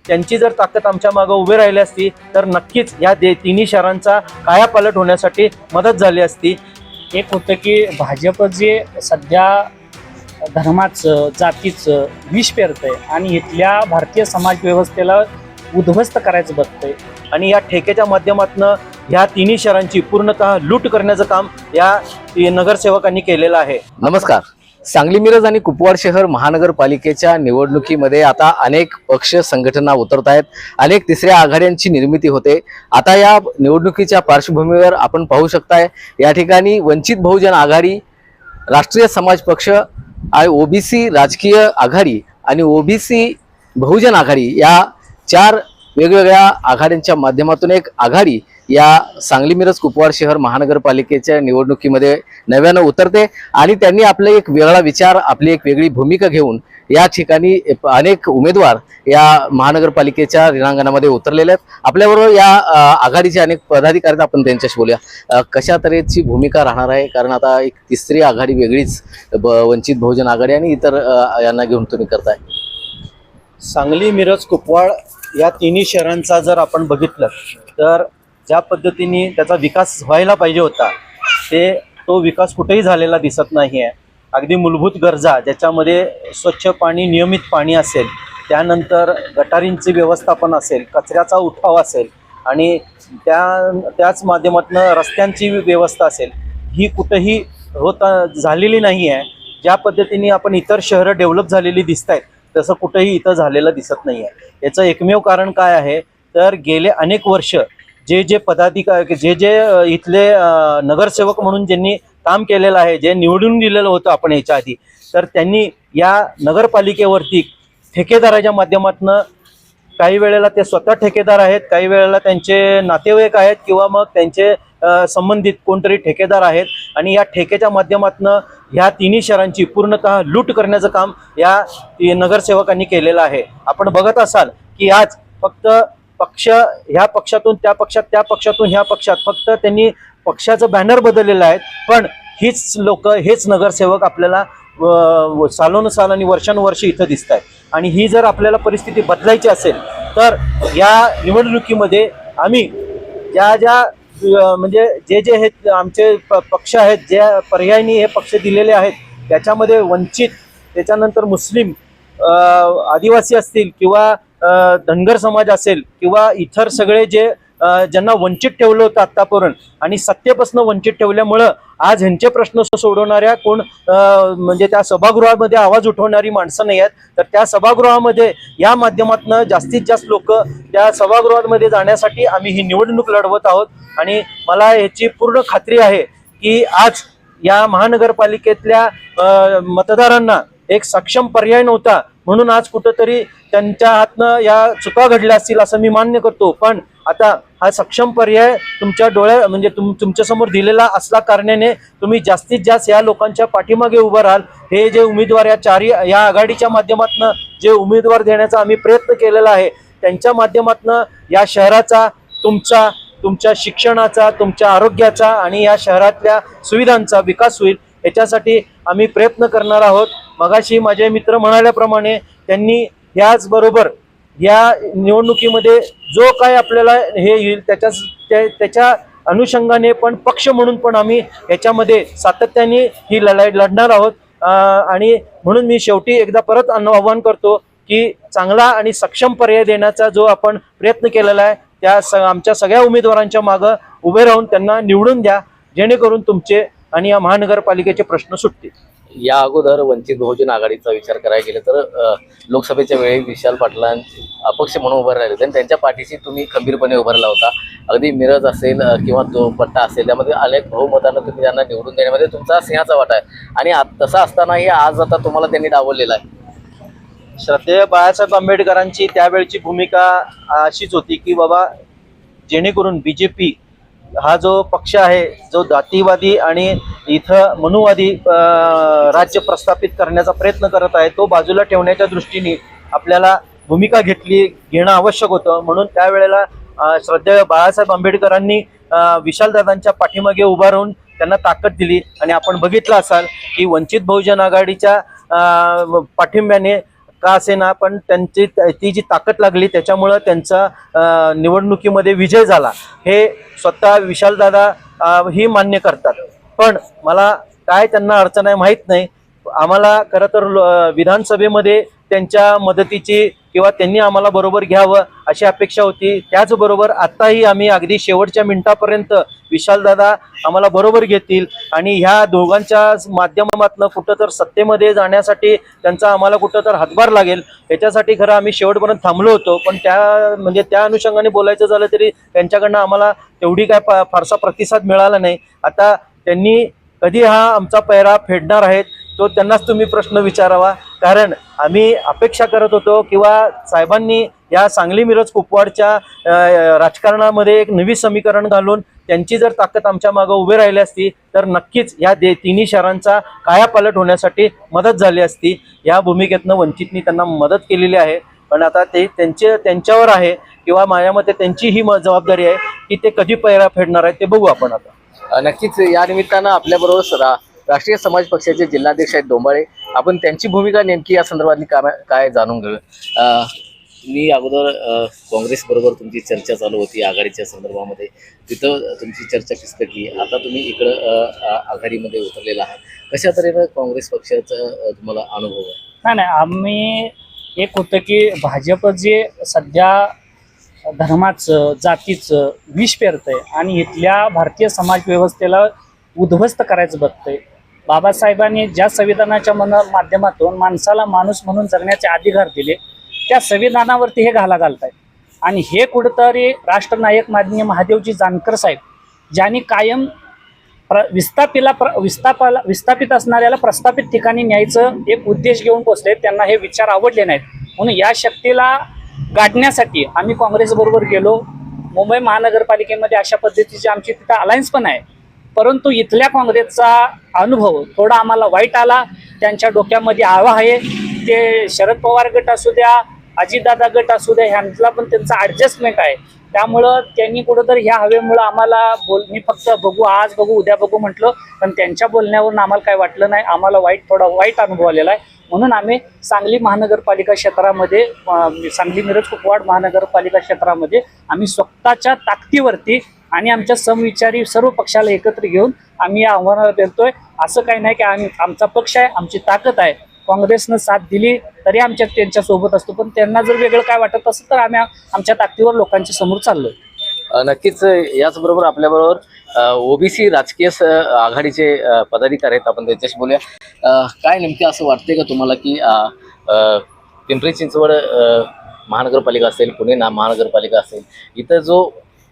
त्यांची जर ताकद आमच्या मागे उभी राहिली असती तर नक्कीच या तिन्ही शहरांचा कायापालट होण्यासाठी मदत झाली असती। एक होतं की भाजप जे सध्या धर्माचं जातीचं विष पेरतंय आणि इथल्या भारतीय समाज व्यवस्थेला उद्ध्वस्त करायचं बघतंय आणि या ठेकेच्या माध्यमातून ह्या तिन्ही शहरांची पूर्णतः लूट करण्याचं काम या नगरसेवकांनी केलेलं आहे। नमस्कार। सांगली मिरज आणि कुपवाड शहर महानगरपालिकेच्या निवडणुकीमध्ये आता अनेक पक्ष संघटना उतरत आहेत, अनेक तिसऱ्या आघाड्यांची निर्मिती होते। आता या निवडणुकीच्या पार्श्वभूमीवर आपण पाहू शकताय या ठिकाणी वंचित बहुजन आघाडी, राष्ट्रीय समाज पक्ष, ओबीसी राजकीय आघाडी आणि ओबीसी बहुजन आघाडी या चार वेगवेगळ्या आघाड्यांच्या माध्यमातून एक आघाडी या सांगली मिरज कुपवाड शहर महानगरपालिकेच्या निवडणुकीमध्ये नव्यानं उतरते आणि त्यांनी आपले एक वेगळा विचार, आपली एक वेगळी भूमिका घेऊन या ठिकाणी अनेक उमेदवार या महानगरपालिकेच्या रिंगणामध्ये उतरलेले आहेत। आपल्याबरोबर या आघाडीचे अनेक पदाधिकारी आहेत, आपण त्यांच्याशी बोलूया। कशा तऱ्हेची भूमिका राहणार आहे, कारण आता एक तिसरी आघाडी वेगळीच वंचित बहुजन आघाडी आणि इतर यांना घेऊन तुम्ही करताय। सांगली मिरज कुपवाड या तिन्ही शहरांचा जर आपण बघितलं तर ज्या पद्धतीने त्याचा विकास व्हायला पाहिजे होता तो विकास कुठेही झालेला दिसत नाही आहे। अगदी मूलभूत गरजा ज्याच्यामध्ये स्वच्छ पाणी, नियमित पाणी असेल, त्यानंतर गटारींचे व्यवस्थापन असेल, कचऱ्याचा उठाव असेल आणि त्याच माध्यमातून रस्त्यांची व्यवस्था असेल, ही कुठेही झालेली नाही आहे। ज्या पद्धतीने आपण इतर शहरं डेव्हलप झालेली दिसत आहेत तसं कुठेही इथं झालेलं दिसत नाही आहे। याचं एकमेव कारण काय आहे तर गेले अनेक वर्ष जे पदाधिकारी, जे इथले नगरसेवक म्हणून ज्यांनी काम केलेलं आहे, जे निवडून दिलेलं होतं आपण याच्या आधी, तर त्यांनी या नगरपालिकेवरती ठेकेदाराच्या माध्यमातून, काही वेळेला ते स्वतः ठेकेदार आहेत, काही वेळेला त्यांचे नातेवाईक आहेत किंवा मग त्यांचे संबंधित कोणतरी ठेकेदार आहेत आणि या ठेकेच्या माध्यमातून ह्या तिन्ही शहरांची पूर्णतः लूट करण्याचं काम या नगरसेवकांनी केलेलं आहे। आपण बघत असाल की आज फक्त पक्ष, ह्या पक्षातून त्या पक्षात, त्या पक्षातून ह्या पक्षात, फक्त त्यांनी पक्षाचं बॅनर बदललेलं आहे, पण हीच लोक, हेच नगरसेवक आपल्याला सालोनसाल वर्षानुवर्ष इथं दिसत आहेत। आणि ही जर आपल्याला परिस्थिती बदलायची असेल तर या निवडणुकीमध्ये आम्ही ज्या म्हणजे जे हे आमचे पक्ष आहेत, ज्या पर्यायी हे पक्ष दिलेले आहेत, त्याच्यामध्ये वंचित, त्याच्यानंतर मुस्लिम, आदिवासी असतील किंवा धनगर समाज असेल किंवा इतर सगळे जे ज्यांना वंचित ठेवलं होतं आत्तापर्यंत आणि सत्तेपासून वंचित ठेवल्यामुळं आज ह्यांचे प्रश्न सोडवणाऱ्या कोण म्हणजे त्या सभागृहामध्ये आवाज उठवणारी माणसं नाही आहेत, तर त्या सभागृहामध्ये या माध्यमातून जास्तीत जास्त लोक त्या सभागृहामध्ये जाण्यासाठी आम्ही ही निवडणूक लढवत आहोत। आणि मला याची पूर्ण खात्री आहे की आज या महानगरपालिकेतल्या मतदारांना एक सक्षम पर्याय नव्हता, म्हणून आज कुठंतरी त्यांच्या हातनं या चुका घडल्या असतील असं मी मान्य करतो, पण आता हा सक्षम पर्याय तुमच्या डोळ्या म्हणजे तुमच्या समोर दिलेला असल्या कारणाने तुम्ही जास्तीत जास्त या लोकांच्या पाठीमागे उभं राहाल। हे जे उमेदवार या आघाडीच्या माध्यमातून जे उमेदवार देण्याचा आम्ही प्रयत्न केलेला आहे, त्यांच्या माध्यमातून या शहराचा, तुमच्या शिक्षणाचा, तुमच्या आरोग्याचा आणि या शहरातल्या सुविधांचा विकास होईल, याच्यासाठी आम्ही प्रयत्न करणार आहोत। मगाशी माझे मित्र म्हणाल्याप्रमाणे त्यांनी याचबरोबर या निवडणुकीमध्ये जो काय आपल्याला हे येईल त्याच्या अनुषंगाने पण पक्ष म्हणून पण आम्ही याच्यामध्ये सातत्याने ही लढाई लढणार आहोत। आणि म्हणून मी शेवटी एकदा परत आवाहन करतो की चांगला आणि सक्षम पर्याय देण्याचा जो आपण प्रयत्न केलेला आहे त्या आमच्या सगळ्या उमेदवारांच्या मागे उभे राहून त्यांना निवडून द्या, जेणेकरून तुमचे आणि या महानगरपालिकेचे प्रश्न सुटतील। या अगोदर वंचित बहुजन आघाडीचा विचार करायला गेले तर लोकसभेच्या वेळी विशाल पाटलांचे अपक्ष म्हणून उभं राहिले आणि त्यांच्या पाठीशी तुम्ही खंबीरपणे उभारला होता। अगदी मिरज असेल किंवा तो पट्टा असेल, त्यामध्ये अनेक बहुमतानं तुम्ही त्यांना निवडून देण्यामध्ये तुमचा सिंहाचा वाटा आहे आणि तसा असतानाही आज आता तुम्हाला त्यांनी डावललेला आहे। श्रद्धेय बाळासाहेब आंबेडकरांची त्यावेळची भूमिका अशीच होती की बाबा, जेणेकरून बीजेपी हा जो पक्ष आहे, जो जातीवादी आणि इथं मनुवादी राज्य प्रस्थापित करण्याचा प्रयत्न करत आहे, तो बाजूला ठेवण्याच्या दृष्टीने आपल्याला भूमिका घेणं आवश्यक होतं। म्हणून त्यावेळेला श्रद्धेय बाळासाहेब आंबेडकरांनी विशालदादांच्या पाठीमागे उभा राहून त्यांना ताकद दिली आणि आपण बघितलं असाल की वंचित बहुजन आघाडीच्या पाठिंब्याने का असेना, पण त्यांची ती जी ताकद लागली त्याच्यामुळं त्यांचा निवडणुकीमध्ये विजय झाला हे स्वतः विशालदादा ही मान्य करतात. पण मला काय त्यांना अडचण आहे माहीत नाही. आम्हाला खरं तर विधानसभेमध्ये त्यांच्या मदतीची किंवा त्यांनी आम्हाला बरोबर घ्यावं अशी अपेक्षा होती. त्याचबरोबर आत्ताही आम्ही अगदी शेवटच्या मिनिटापर्यंत विशालदादा आम्हाला बरोबर घेतील आणि ह्या दोघांच्या माध्यमातून कुठं तर सत्तेमध्ये जाण्यासाठी त्यांचा आम्हाला कुठं तर हातभार लागेल याच्यासाठी खरं आम्ही शेवटपर्यंत थांबलो होतो. पण त्या अनुषंगाने बोलायचं झालं तरी त्यांच्याकडनं आम्हाला तेवढी काय फारसा प्रतिसाद मिळाला नाही. आता त्यांनी कधी हा आमचा पैरा फेडणार आहेत तो त्यांनाच तुम्ही प्रश्न विचारावा. कारण आम्ही अपेक्षा करत होतो किंवा साहेबांनी या सांगली मिरज कुपवाडच्या राजकारणामध्ये एक नवी समीकरण घालून त्यांची जर ताकद आमच्या मागं उभी राहिली असती तर नक्कीच या तिन्ही शहरांचा कायापालट होण्यासाठी मदत झाली असती. या भूमिकेतनं वंचितनी त्यांना मदत केलेली आहे. पण आता ते त्यांच्यावर आहे किंवा माझ्या मते त्यांची ही जबाबदारी आहे की ते कधी पैरा फेडणार आहे ते बघू आपण आता. नक्कीच या निमित्तानं आपल्याबरोबर राष्ट्रीय समाज पक्षाचे जिल्हाध्यक्ष आहेत डोंबाळे. आपण त्यांची भूमिका नेमकी या संदर्भातली काय जाणून घेऊ. तुम्ही अगोदर काँग्रेस बरोबर तुमची चर्चा चालू होती आघाडीच्या संदर्भामध्ये, तिथं तुमची चर्चा फिसकटली. आता तुम्ही इकडं आघाडीमध्ये उतरलेला आहात. कशा तऱ्हेनं काँग्रेस पक्षाचा तुम्हाला अनुभव आहे? नाही, आम्ही एक होतं की भाजप जे सध्या धर्माचं जातीचं विष पेरतंय आणि इथल्या भारतीय समाज व्यवस्थेला उद्ध्वस्त करायचं बघतंय. बाबासाहेबांनी ज्या संविधानाच्या माध्यमातून माणसाला माणूस म्हणून जगण्याचे अधिकार दिले त्या संविधानावरती हे घाला घालतायत. आणि हे कुठंतरी राष्ट्रनायक माननीय महादेवजी जानकर साहेब ज्यांनी कायम विस्थापित असणाऱ्याला प्रस्थापित ठिकाणी न्यायचं एक उद्देश घेऊन पोचले. त्यांना हे विचार आवडले नाहीत म्हणून या शक्तीला गाडण्यासाठी आम्ही काँग्रेसबरोबर गेलो. मुंबई महानगरपालिकेमध्ये अशा पद्धतीची आमची तिथं अलायन्स पण आहे. परंतु इथल्या काँग्रेसचा अनुभव थोडा आम्हाला वाईट आला. त्यांच्या डोक्यामध्ये आवा आहे ते शरद पवार गट असू द्या अजितदादा गट असू द्या ह्यांचा पण त्यांचा ॲडजस्टमेंट आहे. त्यामुळं त्यांनी कुठंतरी ह्या हवेमुळं आम्हाला मी फक्त बघू आज बघू उद्या बघू म्हटलं पण त्यांच्या बोलण्यावरून आम्हाला काय वाटलं नाही. आम्हाला थोडा वाईट अनुभव आलेला आहे. म्हणून आम्ही सांगली महानगरपालिका क्षेत्रामध्ये सांगली मिरज कुपवाड महानगरपालिका क्षेत्रामध्ये आम्ही स्वतःच्या ताकदीवरती आणि आमच्या समविचारी सर्व पक्षाला एकत्र घेऊन आम्ही या आव्हानाला पेलतोय. असं काही नाही की आमचा पक्ष आहे आमची ताकद आहे. काँग्रेसनं साथ दिली तरी त्यांच्यासोबत असतो पण त्यांना जर वेगळं काय वाटत असेल तर आम्ही आमच्या ताकदीवर लोकांच्या समोर चाललोय. नक्कीच याचबरोबर आपल्याबरोबर ओबीसी राजकीय आघाडीचे पदाधिकारी आहेत. आपण त्यांच्याशी बोलूया. काय नेमकं असं वाटतंय का तुम्हाला की पिंपरी चिंचवड महानगरपालिका असेल पुणे महानगरपालिका असेल इथं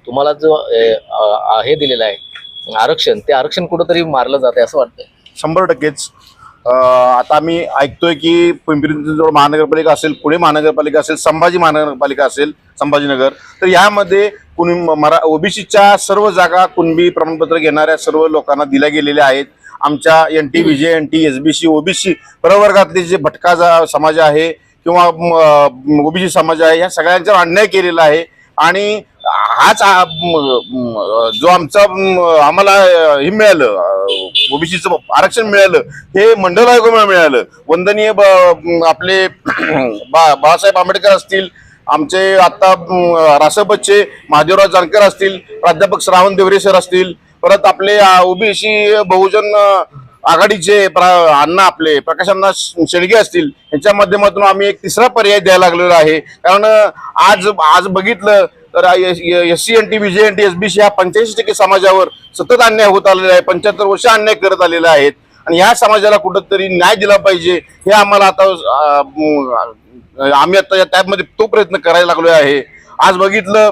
तुम्हाला जो हे दिलेलं आहे आरक्षण ते आरक्षण कुठंतरी मारलं जाते असं वाटतंय? 100%च. आता आम्ही ऐकतोय की पिंपरी चिंचवड महानगरपालिका असेल पुणे महानगरपालिका असेल संभाजी महानगरपालिका असेल संभाजीनगर तर यामध्ये ओबीसीच्या सर्व जागा कुणबी प्रमाणपत्र घेणाऱ्या सर्व लोकांना दिल्या गेलेल्या आहेत. आमच्या NT VJ NT SBC OBC प्रवर्गातले जे भटका समाज आहे किंवा ओबीसी समाज आहे या सगळ्यांच्यावर अन्याय केलेला आहे. आणि हाच जो आम्हाला हे मिळालं ओबीसीचं आरक्षण मिळालं हे मंडल आयोगामुळे मिळालं. वंदनीय आपले बाळासाहेब आंबेडकर असतील आमचे आता रासपचे महादेवराव जानकर असतील प्राध्यापक श्रावण देवरे सर असतील परत आपले ओबीसी बहुजन आघाडीचे अण्णा आपले प्रकाश अण्णा शेळगे असतील यांच्या माध्यमातून आम्ही एक तिसरा पर्याय द्यायला लागलेला आहे. कारण आज बघितलं तर SC NT VJ NT SBC ह्या 85% समाजावर सतत अन्याय होत आलेला आहे. 75 वर्ष अन्याय करत आलेले आहेत आणि ह्या समाजाला कुठंतरी न्याय दिला पाहिजे हे आम्हाला आता आम्ही आता या टॅबमध्ये तो प्रयत्न करायला लागलो आहे. आज बघितलं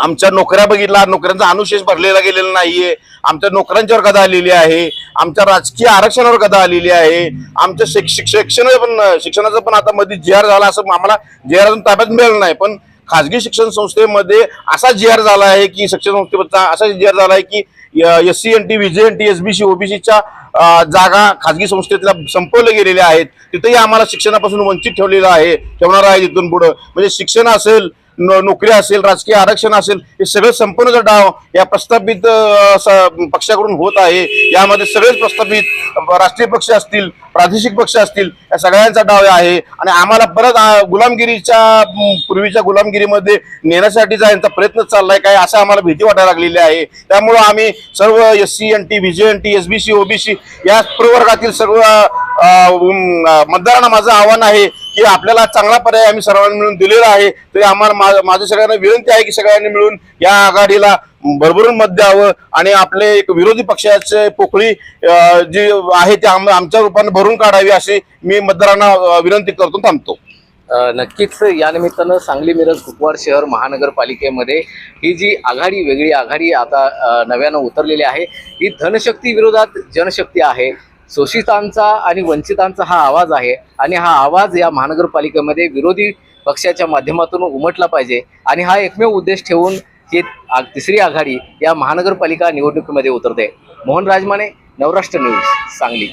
आमच्या नोकऱ्या बघितला नोकऱ्यांचा अनुशेष भरलेला गेलेला नाहीये. आमच्या नोकऱ्यांच्यावर गदा आलेली आहे. आमच्या राजकीय आरक्षणावर गदा आलेली आहे. आमच्या शिक्षणाचं पण आता मध्ये GR झाला असं आम्हाला GR अजून ताब्यात मिळालं नाही. पण खाजगी शिक्षण संस्थेमध्ये असा GR झाला आहे की शिक्षण संस्थेचा असा GR झाला आहे की SC NT VJ NT SBC ओबीसीच्या जागा खाजगी संस्थेतल्या संपवल्या गेलेल्या आहेत. तिथेही आम्हाला शिक्षणापासून वंचित ठेवणार आहे तिथून पुढं. म्हणजे शिक्षण असेल नोकरी असेल, राजकीय आरक्षण असेल, हे सगळं संपूर्णचा डाव या प्रस्थापित पक्षाकडून होत आहे. यामध्ये सगळेच प्रस्थापित राष्ट्रीय पक्ष असतील, प्रादेशिक पक्ष असतील, या सगळ्यांचा डाव आहे आणि आम्हाला परत गुलामगिरीच्या पूर्वीच्या गुलामगिरीमध्ये नेण्यासाठीचा यांचा प्रयत्न चाललाय काय असं आम्हाला भीती वाटायला लागलेली आहे. त्यामुळं आम्ही सर्व SC, NT, VJNT, SBC, OBC या प्रवर्गातील सर्व मतदारांना माझं आव्हान आहे की आपल्याला चांगला पर्याय आम्ही सर्वांनी मिळून दिलेला आहे. तरी आम्हाला माझ्या सगळ्यांना विनंती आहे की सगळ्यांनी मिळून या आघाडीला भरभरून मत द्यावं आणि आपले एक विरोधी पक्षाचे पोकळी जी आहे ते आमच्या रूपाने भरून काढावी अशी मी मतदारांना विनंती करतो. थांबतो. नक्कीच या निमित्तानं सांगली मिरज कुपवाड शहर महानगरपालिकेमध्ये ही जी आघाडी, वेगळी आघाडी आता नव्यानं उतरलेली आहे, ही धनशक्ती विरोधात जनशक्ती आहे. शोषितांचा आणि वंचितांचा हा आवाज आहे आणि हा आवाज या महानगरपालिकेमध्ये विरोधी पक्षाच्या माध्यमातून उमटला पाहिजे आणि हा एकमेव उद्देश ठेवून ही तिसरी आघाडी या महानगरपालिका निवडणुकीमध्ये उतरते. मोहन राजमाने, नवराष्ट्र न्यूज, सांगली.